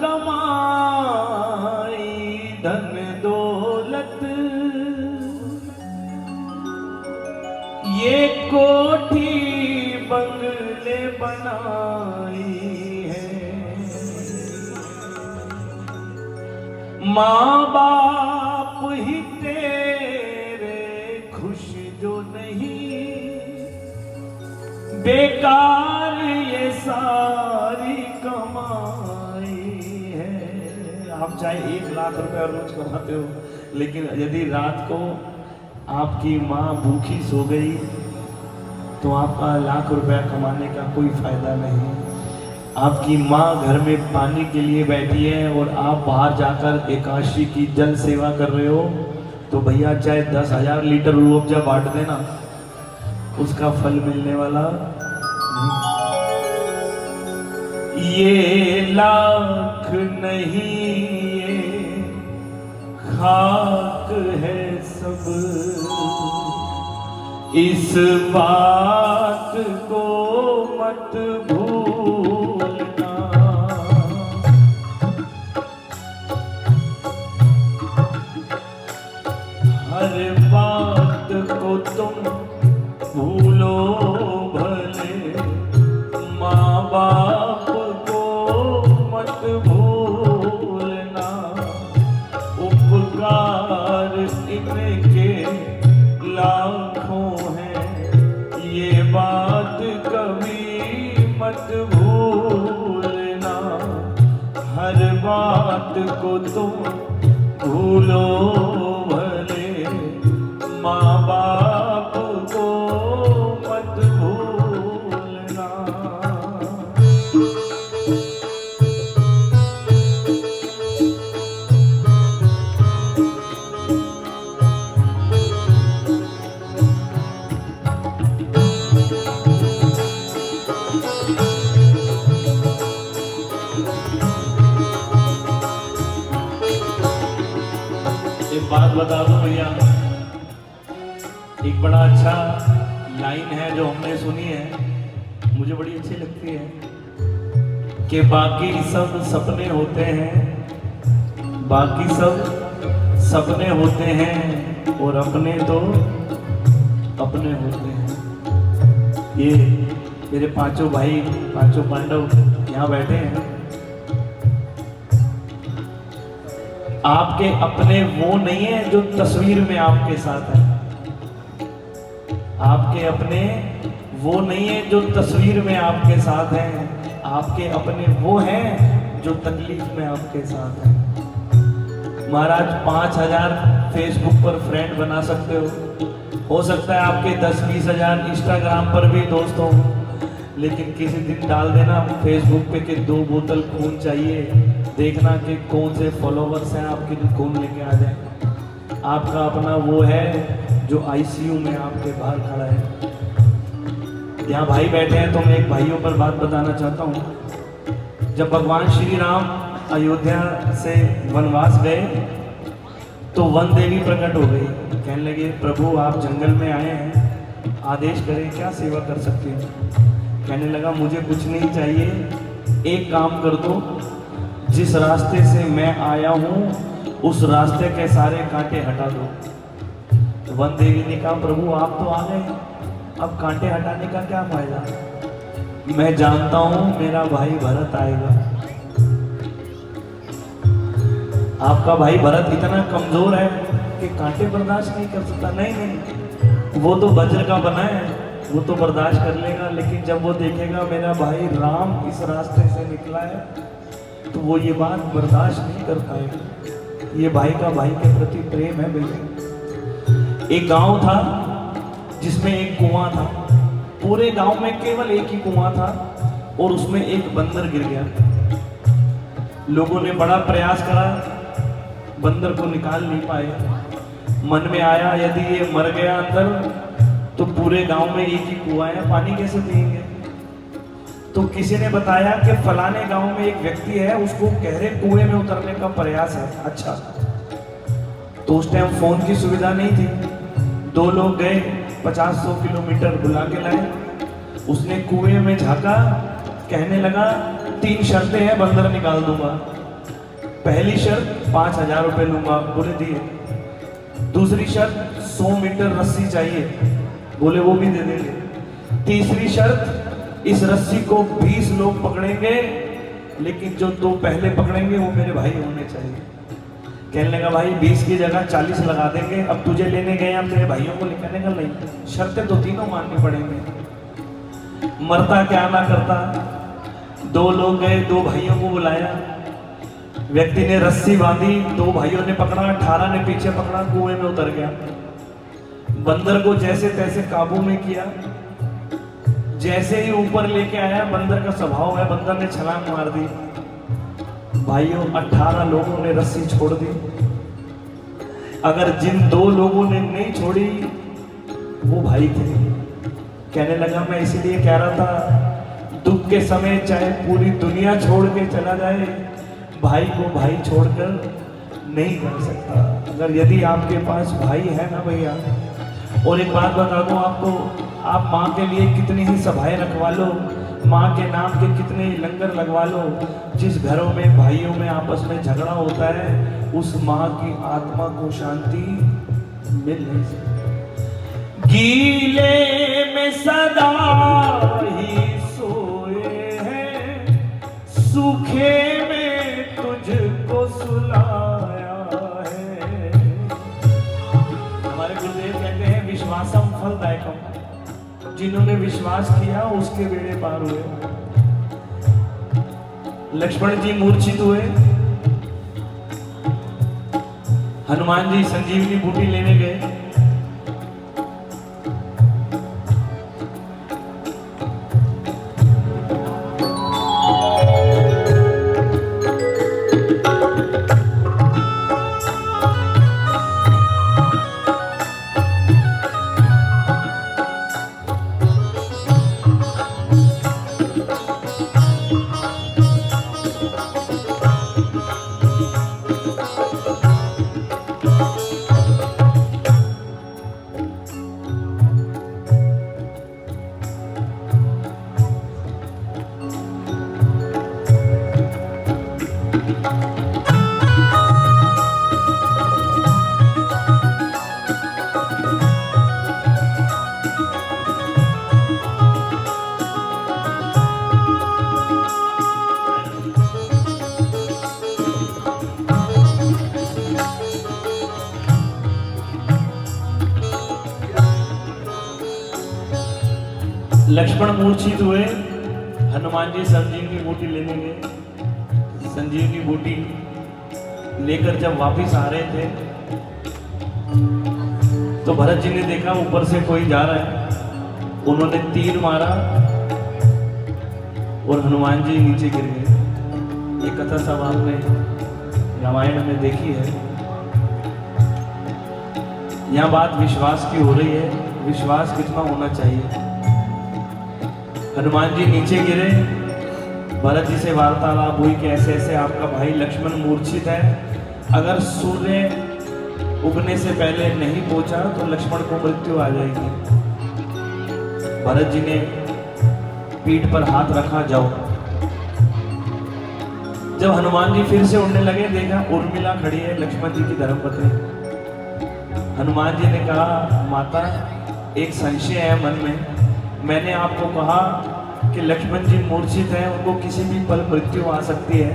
कमाई धन दौलत, ये कोठी बंगले बनाई है, माँ बाप ही तेरे खुश जो नहीं, बेकार ये सारी कमाई है। आप चाहे 1 लाख रुपया रोज कमाते हो, लेकिन यदि रात को आपकी माँ भूखी सो गई तो आपका 1 लाख रुपया कमाने का कोई फायदा नहीं। आपकी माँ घर में पानी के लिए बैठी है और आप बाहर जाकर एकादशी की जल सेवा कर रहे हो, तो भैया चाहे 10,000 लीटर रूह अफ़ज़ा बांट देना, उसका फल मिलने वाला नहीं। ये लाख नहीं, ये खाक है सब, इस बात को मत भूलना। हर बात को तुम भूलो भले, माँ बाप को मत भूलना, उपकार इनके लाखों हैं, ये बात कभी मत भूलना। हर बात को तुम भूलो भले, माँ बाप को मत भूलना। एक बात बता दूं भैया, एक बड़ा अच्छा लाइन है जो हमने सुनी है, मुझे बड़ी अच्छी लगती है कि बाकी सब सपने होते हैं, बाकी सब सपने होते हैं और अपने तो अपने होते हैं। ये मेरे 5 भाई, 5 पांडव यहाँ बैठे हैं। आपके अपने वो नहीं है जो तस्वीर में आपके साथ है, आपके अपने वो नहीं है जो तस्वीर में आपके साथ हैं, आपके अपने वो हैं जो तकलीफ में आपके साथ हैं। महाराज 5,000 फेसबुक पर फ्रेंड बना सकते हो सकता है आपके 10-20 हज़ार इंस्टाग्राम पर भी दोस्त हो, लेकिन किसी दिन डाल देना फेसबुक पे कि 2 बोतल खून चाहिए, देखना कि कौन से फॉलोवर्स हैं आपके जो खून लेके आ जाए। आपका अपना वो है जो आईसीयू में आपके बाहर खड़ा है। यहाँ भाई बैठे हैं तो मैं एक भाइयों पर बात बताना चाहता हूँ। जब भगवान श्री राम अयोध्या से वनवास गए तो वन देवी प्रकट हो गई, कहने लगे प्रभु आप जंगल में आए हैं, आदेश करें क्या सेवा कर सकते हैं। कहने लगा मुझे कुछ नहीं चाहिए, एक काम कर दो, जिस रास्ते से मैं आया हूँ उस रास्ते के सारे कांटे हटा दो। वन देवी ने कहा प्रभु आप तो आ गए, अब कांटे हटाने का क्या फायदा, मैं जानता हूँ मेरा भाई भरत आएगा। आपका भाई भरत इतना कमजोर है कि कांटे बर्दाश्त नहीं कर सकता। नहीं, वो तो वज्र का बना है, वो तो बर्दाश्त कर लेगा, लेकिन जब वो देखेगा मेरा भाई राम इस रास्ते से निकला है तो वो ये बात बर्दाश्त नहीं कर पाएगा। ये भाई का भाई के प्रति प्रेम है भैया। एक गांव था जिसमें एक कुआं था, पूरे गांव में केवल एक ही कुआं था और उसमें एक बंदर गिर गया। लोगों ने बड़ा प्रयास करा, बंदर को निकाल नहीं पाए। मन में आया यदि ये मर गया अंदर तो पूरे गांव में एक ही कुआं है, पानी कैसे पिएंगे। तो किसी ने बताया कि फलाने गांव में एक व्यक्ति है, उसको गहरे कुएं में उतरने का प्रयास है। अच्छा, तो उस टाइम फोन की सुविधा नहीं थी। 2 लोग गए, 50-100 किलोमीटर बुला के लाए। उसने कुएं में झांका, कहने लगा 3 शर्तें हैं, बंदर निकाल दूंगा। पहली शर्त 5,000 रुपये लूंगा, बोले दिए। दूसरी शर्त 100 मीटर रस्सी चाहिए, बोले वो भी दे देंगे। तीसरी शर्त इस रस्सी को 20 लोग पकड़ेंगे, लेकिन जो 2 पहले पकड़ेंगे वो मेरे भाई होने चाहिए। कहने लगा भाई 20 की जगह 40 लगा देंगे, अब तुझे लेने गए हम तेरे भाइयों को लेकर। का नहीं, शर्तें तो तीनों माननी पड़ेंगी। मरता क्या ना करता, 2 लोग गए, 2 भाइयों को बुलाया, व्यक्ति ने रस्सी बांधी, 2 भाइयों ने पकड़ा, 18 ने पीछे पकड़ा, कुएं में उतर गया। बंदर को जैसे तैसे काबू में किया, जैसे ही ऊपर लेके आया, बंदर का स्वभाव है, बंदर ने छलांग मार दी। भाइयों 18 लोगों ने रस्सी छोड़ दी। अगर जिन 2 लोगों ने नहीं छोड़ी वो भाई थे। कहने लगा मैं इसीलिए कह रहा था, दुख के समय चाहे पूरी दुनिया छोड़ के चला जाए, भाई को भाई छोड़कर नहीं कर सकता। अगर यदि आपके पास भाई है ना भैया, और एक बात बता दूं आपको, आप माँ के लिए कितनी ही सभाएं रखवा लो, माँ के नाम के कितने ही लंगर लगवा लो, जिस घरों में भाइयों में आपस में झगड़ा होता है, उस माँ की आत्मा को शांति मिल नहीं सकती। गीले में सदा ही सोए हैं, सूखे में तुझको सुलाया है। हमारे गुरुदेव कहते हैं विश्वासम फलदायकम, जिन्होंने विश्वास किया उसके बेड़े पार हुए। लक्ष्मण जी मूर्छित हुए, हनुमान जी संजीवनी बूटी लेने गए। लक्ष्मण मूर्छित हुए, हनुमान जी संजीवनी बूटी लेने गए। संजीवनी बूटी लेकर जब वापस आ रहे थे तो भरत जी ने देखा ऊपर से कोई जा रहा है। उन्होंने तीर मारा और हनुमान जी नीचे गिर गए। ये कथा सब आपने रामायण में देखी है। यहाँ बात विश्वास की हो रही है, विश्वास कितना होना चाहिए। हनुमान जी नीचे गिरे, भरत जी से वार्तालाप हुई कि ऐसे ऐसे आपका भाई लक्ष्मण मूर्छित है, अगर सूर्य उगने से पहले नहीं पहुंचा तो लक्ष्मण को मृत्यु आ जाएगी। भरत जी ने पीठ पर हाथ रखा, जाओ। जब हनुमान जी फिर से उड़ने लगे, देखा उर्मिला खड़ी है, लक्ष्मण जी की धर्मपत्नी। हनुमान जी ने कहा, माता एक संशय है मन में, मैंने आपको कहा कि लक्ष्मण जी मूर्छित हैं, उनको किसी भी पल मृत्यु आ सकती है।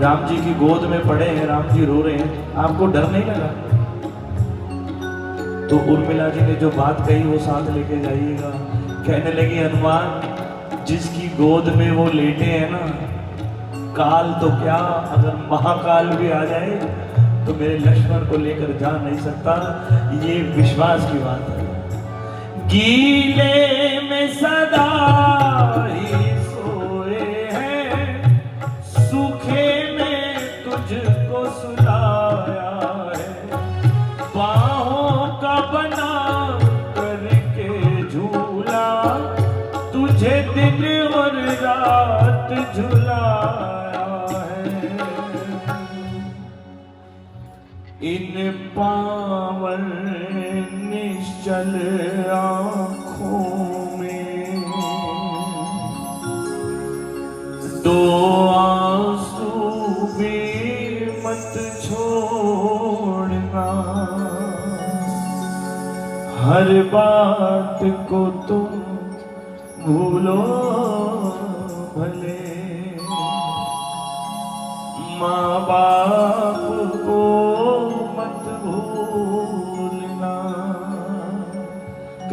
राम जी की गोद में पड़े हैं, राम जी रो रहे हैं, आपको डर नहीं लगा? तो उर्मिला जी ने जो बात कही वो साथ लेके जाइएगा। कहने लगी, हनुमान जिसकी गोद में वो लेटे हैं ना, काल तो क्या अगर महाकाल भी आ जाए तो मेरे लक्ष्मण को लेकर जा नहीं सकता। ये विश्वास की बात है। गीले में सदा ही सोए हैं, सूखे में तुझको सुलाया है, बाहों का बना करके झूला, तुझे दिन और रात झुलाया है। इन पावन निश्चल आँखों में 2 आंसू भी मत छोड़ना, हर बात को तुम भूलो